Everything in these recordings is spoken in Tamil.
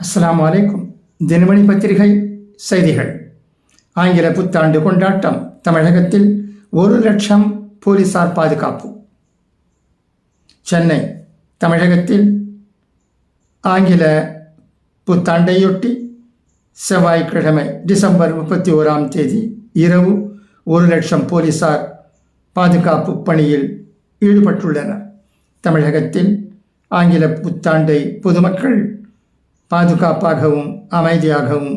அஸ்ஸலாமு அலைக்கும். தினமணி பத்திரிகை செய்திகள். ஆங்கில புத்தாண்டு கொண்டாட்டம். தமிழகத்தில் 1,00,000 போலீசார் பாதுகாப்பு. சென்னை. தமிழகத்தில் ஆங்கில புத்தாண்டையொட்டி செவ்வாய்க்கிழமை டிசம்பர் 31 இரவு 1,00,000 போலீசார் பாதுகாப்பு பணியில் ஈடுபட்டுள்ளனர். தமிழகத்தில் ஆங்கில புத்தாண்டை பொதுமக்கள் பாதுகாப்பாகவும் அமைதியாகவும்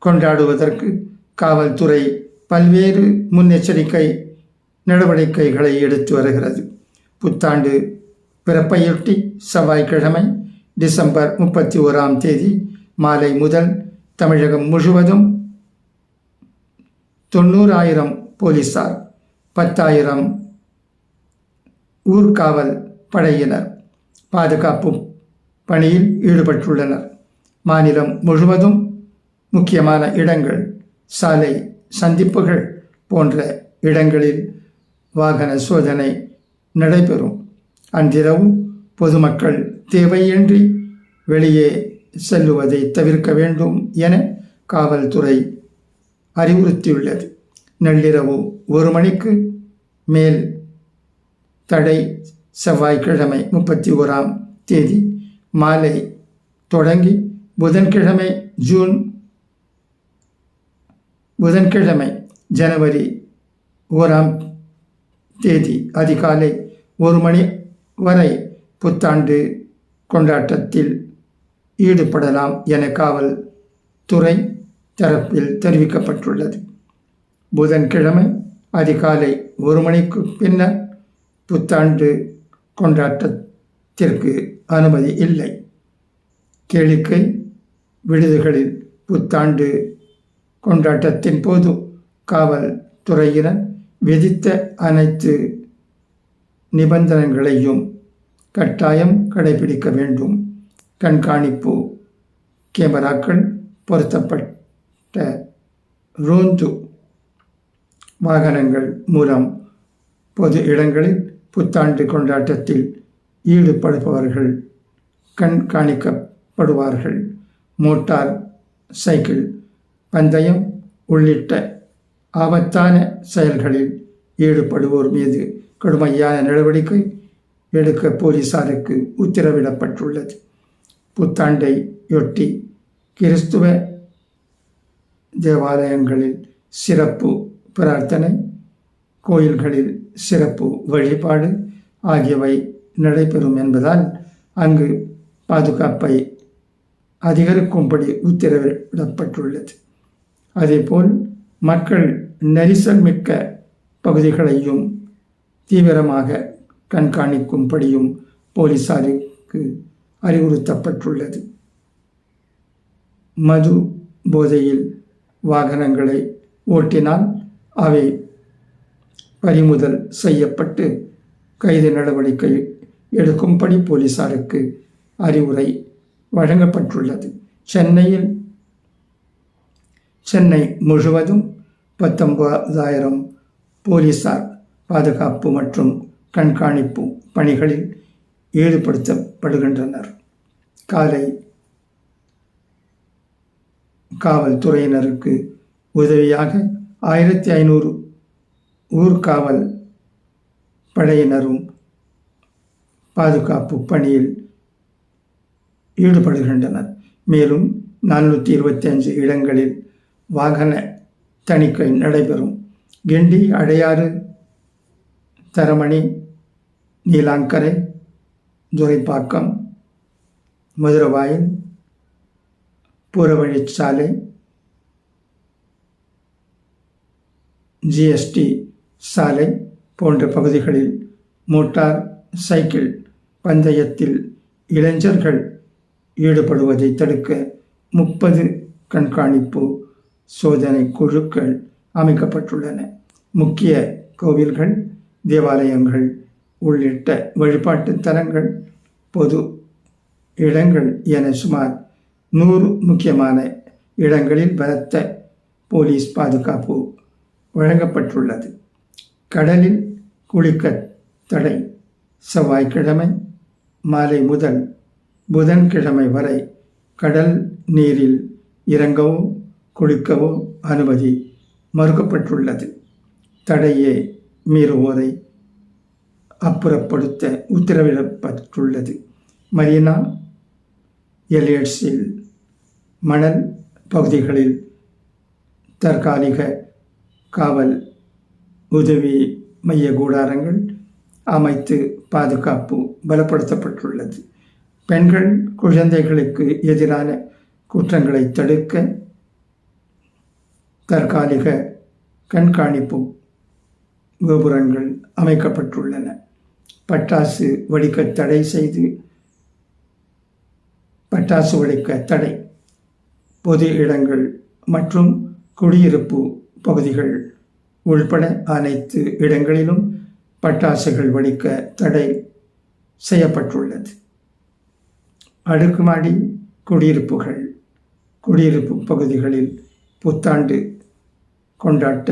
கொண்டாடுவதற்கு காவல்துறை பல்வேறு முன்னெச்சரிக்கை நடவடிக்கைகளை எடுத்து வருகிறது. புத்தாண்டு பிறப்பையொட்டி செவ்வாய்க்கிழமை டிசம்பர் 31 மாலை முதல் தமிழகம் முழுவதும் 90,000 போலீசார், 10,000 ஊர்காவல் படையினர் பாதுகாப்பு பணியில் ஈடுபட்டுள்ளனர். மாநிலம் முழுவதும் முக்கியமான இடங்கள், சாலை சந்திப்புகள் போன்ற இடங்களில் வாகன சோதனை நடைபெறும். அன்றிரவு பொதுமக்கள் தேவையின்றி வெளியே செல்லுவதை தவிர்க்க வேண்டும் என காவல்துறை அறிவுறுத்தியுள்ளது. நள்ளிரவு 1 மணிக்கு மேல் தடை. செவ்வாய்க்கிழமை 31 மாலை தொடங்கி புதன்கிழமை ஜனவரி 1 அதிகாலை 1 மணி வரை புத்தாண்டு கொண்டாட்டத்தில் ஈடுபடலாம் என காவல்துறை தரப்பில் தெரிவிக்கப்பட்டுள்ளது. புதன்கிழமை அதிகாலை 1 மணிக்கு பின்னர் புத்தாண்டு கொண்டாட்டத்திற்கு அனுமதி இல்லை. கேளிக்கை விடுதிகளில் புத்தாண்டு கொண்டாட்டத்தின் போது காவல்துறையினர் விதித்த அனைத்து நிபந்தனைகளையும் கட்டாயம் கடைபிடிக்க வேண்டும். கண்காணிப்பு கேமராக்கள் பொருத்தப்பட்ட ரோந்து வாகனங்கள் மூலம் பொது இடங்களில் புத்தாண்டு கொண்டாட்டத்தில் ஈடுபடுபவர்கள் கண்காணிக்கப்படுவார்கள். மோட்டார் சைக்கிள் பந்தயம் உள்ளிட்ட ஆபத்தான செயல்களில் ஈடுபடுவோர் மீது கடுமையான நடவடிக்கை எடுக்க போலீசாருக்கு உத்தரவிடப்பட்டுள்ளது. புத்தாண்டையொட்டி கிறிஸ்துவ தேவாலயங்களில் சிறப்பு பிரார்த்தனை, கோயில்களில் சிறப்பு வழிபாடு ஆகியவை நடைபெறும் என்பதால் அங்கு பாதுகாப்பை அதிகரிக்கும்படி உத்தரவிடப்பட்டுள்ளது. அதேபோல் மக்கள் நெரிசல் மிக்க பகுதிகளையும் தீவிரமாக கண்காணிக்கும்படியும் போலீசாருக்கு அறிவுறுத்தப்பட்டுள்ளது. மது போதையில் வாகனங்களை ஓட்டினால் அவை பறிமுதல் செய்யப்பட்டு கைது நடவடிக்கை எடுக்கும்படி போலீசாருக்கு அறிவுரை வழங்கப்பட்டுள்ளது. சென்னை முழுவதும் 19,000 போலீசார் பாதுகாப்பு மற்றும் கண்காணிப்பு பணிகளில் ஈடுபடுத்தப்படுகின்றனர். காலை காவல்துறையினருக்கு உதவியாக 1,500 ஊர்காவல் படையினரும் பாதுகாப்பு பணியில் ஈடுபடுகின்றனர். மேலும் 425 இடங்களில் வாகன தணிக்கை நடைபெறும். கிண்டி, அடையாறு, தரமணி, நீலாங்கரை, துரைப்பாக்கம், மதுரவாயல், புறவழிச்சாலை, ஜிஎஸ்டி சாலை போன்ற பகுதிகளில் மோட்டார் சைக்கிள் பந்தயத்தில் இளைஞர்கள் ஈடுபடுவதை தடுக்க 30 கண்காணிப்பு சோதனை குழுக்கள் அமைக்கப்பட்டுள்ளன. முக்கிய கோவில்கள், தேவாலயங்கள் உள்ளிட்ட வழிபாட்டு தலங்கள், பொது இடங்கள் என சுமார் 100 முக்கியமான இடங்களில் பலத்த போலீஸ் பாதுகாப்பு வழங்கப்பட்டுள்ளது. கடலில் குளிக்க தடை. செவ்வாய்க்கிழமை மாலை முதல் புதன்கிழமை வரை கடல் நீரில் இறங்கவோ குளிக்கவோ அனுமதி மறுக்கப்பட்டுள்ளது. தடையே மீறுவோரை அப்புறப்படுத்த உத்தரவிடப்பட்டுள்ளது. மரீனா எலியட்ஸில் மணல் பகுதிகளில் தற்காலிக காவல் உதவி மைய கூடாரங்கள் அமைத்து பாதுகாப்பு பலப்படுத்தப்பட்டுள்ளது. பெண்கள் குழந்தைகளுக்கு எதிரான குற்றங்களை தடுக்க தற்காலிக கண்காணிப்பு கோபுரங்கள் அமைக்கப்பட்டுள்ளன. பட்டாசு வெடிக்க தடை. பொது இடங்கள் மற்றும் குடியிருப்பு பகுதிகள் உள்பட அனைத்து இடங்களிலும் பட்டாசுகள் வெடிக்க தடை செய்யப்பட்டுள்ளது. அடுக்குமாடி குடியிருப்பு பகுதிகளில் புத்தாண்டு கொண்டாட்ட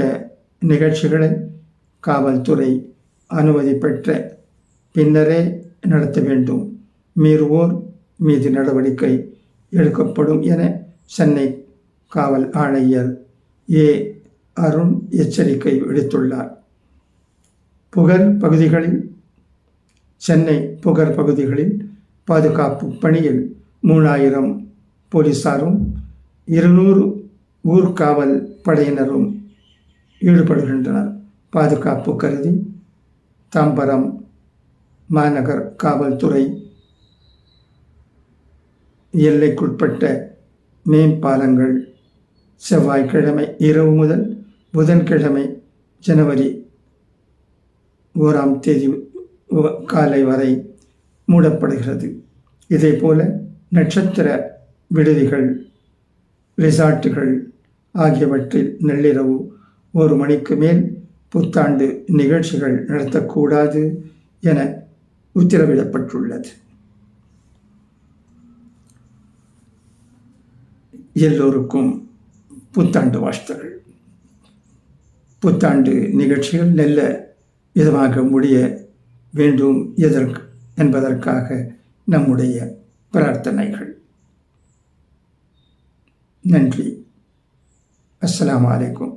நிகழ்ச்சிகளை காவல்துறை அனுமதி பெற்ற பின்னரே நடத்த வேண்டும். மீறுவோர் மீது நடவடிக்கை எடுக்கப்படும் என சென்னை காவல் ஆணையர் ஏ. அருண் எச்சரிக்கை விடுத்துள்ளார். சென்னை புகர் பகுதிகளில் பாதுகாப்பு பணியில் 3000 போலீசாரும் 200 ஊர்காவல் படையினரும் ஈடுபடுகின்றனர். பாதுகாப்பு கருதி தாம்பரம் மாநகர் காவல்துறை எல்லைக்குட்பட்ட மேம்பாலங்கள் செவ்வாய்க்கிழமை இரவு முதல் புதன்கிழமை ஜனவரி 1ஆம் தேதி காலை வரை மூடப்படுகிறது. இதேபோல நட்சத்திர விடுதிகள், ரிசார்ட்டுகள் ஆகியவற்றில் நள்ளிரவு 1 மணிக்கு மேல் புத்தாண்டு நிகழ்ச்சிகள் நடத்தக்கூடாது என உத்தரவிடப்பட்டுள்ளது. எல்லோருக்கும் புத்தாண்டு வாழ்த்துகள். புத்தாண்டு நிகழ்ச்சிகள் நல்ல விதமாக முடிய வேண்டும் என்பதற்காக நம்முடைய பிரார்த்தனைகள். நன்றி. அஸ்ஸலாமு அலைக்கும்.